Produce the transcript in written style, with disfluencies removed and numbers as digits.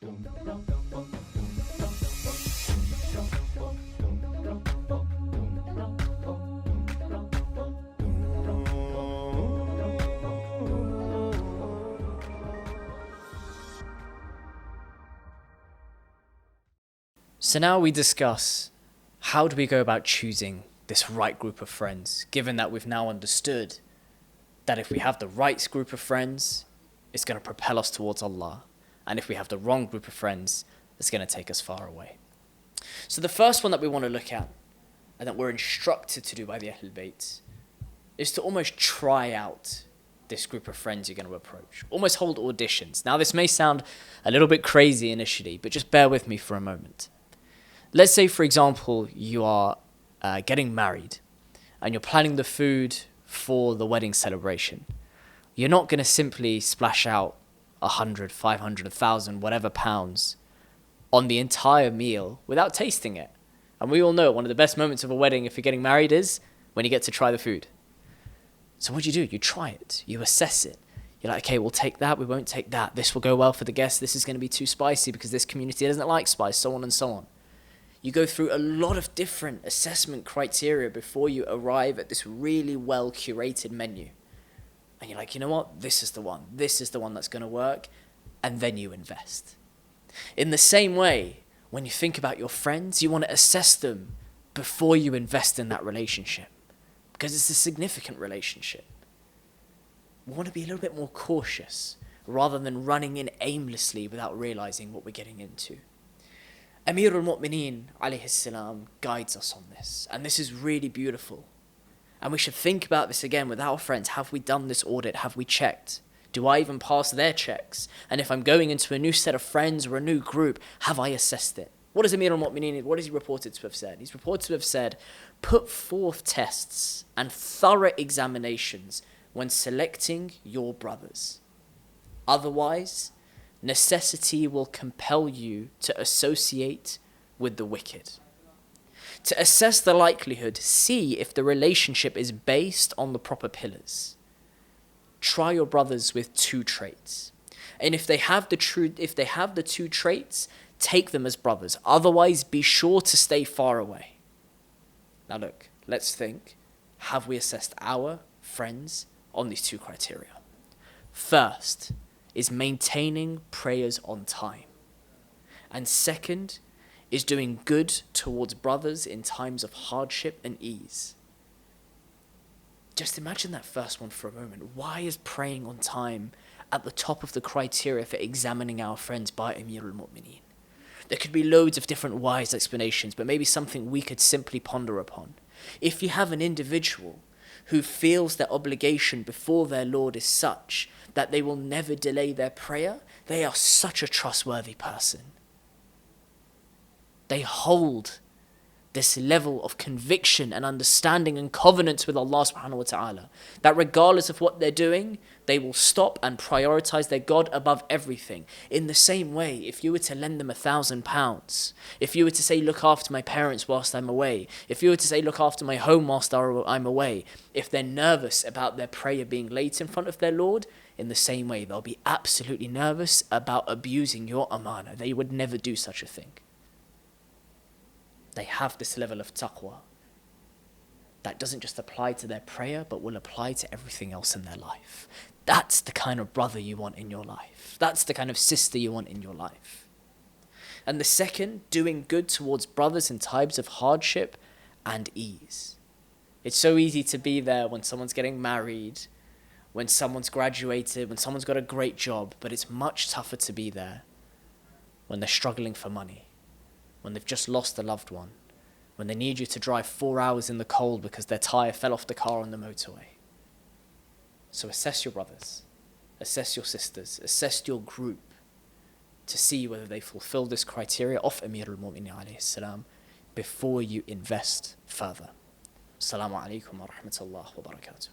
So now we discuss, how do we go about choosing this right group of friends, given that we've now understood that if we have the right group of friends, it's going to propel us towards Allah. And if we have the wrong group of friends, it's going to take us far away. So the first one that we want to look at, and that we're instructed to do by the Ahlul Bayt, is to almost try out this group of friends you're going to approach. Almost hold auditions. Now this may sound a little bit crazy initially, but just bear with me for a moment. Let's say, for example, you are getting married and you're planning the food for the wedding celebration. You're not going to simply splash out 100, 500, 1,000, whatever pounds on the entire meal without tasting it. And we all know one of the best moments of a wedding if you're getting married is when you get to try the food. So what do? You try it. You assess it. You're like, okay, we'll take that. We won't take that. This will go well for the guests. This is going to be too spicy because this community doesn't like spice, so on and so on. You go through a lot of different assessment criteria before you arrive at this really well curated menu. And you're like, you know what? This is the one. This is the one that's going to work. And then you invest. In the same way, when you think about your friends, you want to assess them before you invest in that relationship. Because it's a significant relationship. We want to be a little bit more cautious rather than running in aimlessly without realizing what we're getting into. Amir al-Mu'mineen alayhi salam guides us on this, and this is really beautiful. And we should think about this again with our friends. Have we done this audit? Have we checked? Do I even pass their checks? And if I'm going into a new set of friends or a new group, have I assessed it? What does Amir al-Mu'mineen, what is he reported to have said? He's reported to have said, put forth tests and thorough examinations when selecting your brothers. Otherwise, necessity will compel you to associate with the wicked. To assess the likelihood, see if the relationship is based on the proper pillars. Try your brothers with 2 traits. And if they have the two traits, take them as brothers. Otherwise, be sure to stay far away. Now look, let's think. Have we assessed our friends on these 2 criteria? First is maintaining prayers on time. And second is doing good towards brothers in times of hardship and ease. Just imagine that first one for a moment. Why is praying on time at the top of the criteria for examining our friends by Amir al-Mu'mineen? There could be loads of different wise explanations, but maybe something we could simply ponder upon. If you have an individual who feels their obligation before their Lord is such that they will never delay their prayer, they are such a trustworthy person. They hold this level of conviction and understanding and covenant with Allah subhanahu wa ta'ala, that regardless of what they're doing, they will stop and prioritize their God above everything. In the same way, if you were to lend them £1,000, if you were to say, look after my parents whilst I'm away, if you were to say, look after my home whilst I'm away, if they're nervous about their prayer being late in front of their Lord, in the same way, they'll be absolutely nervous about abusing your amana. They would never do such a thing. They have this level of taqwa that doesn't just apply to their prayer, but will apply to everything else in their life. That's the kind of brother you want in your life. That's the kind of sister you want in your life. And the second, doing good towards brothers in times of hardship and ease. It's so easy to be there when someone's getting married, when someone's graduated, when someone's got a great job, but it's much tougher to be there when they're struggling for money, when they've just lost a loved one, when they need you to drive 4 hours in the cold because their tyre fell off the car on the motorway. So assess your brothers, assess your sisters, assess your group to see whether they fulfill this criteria of Amir al-Mu'mineen alayhi salam before you invest further. Assalamu alaikum wa rahmatullah wa barakatuh.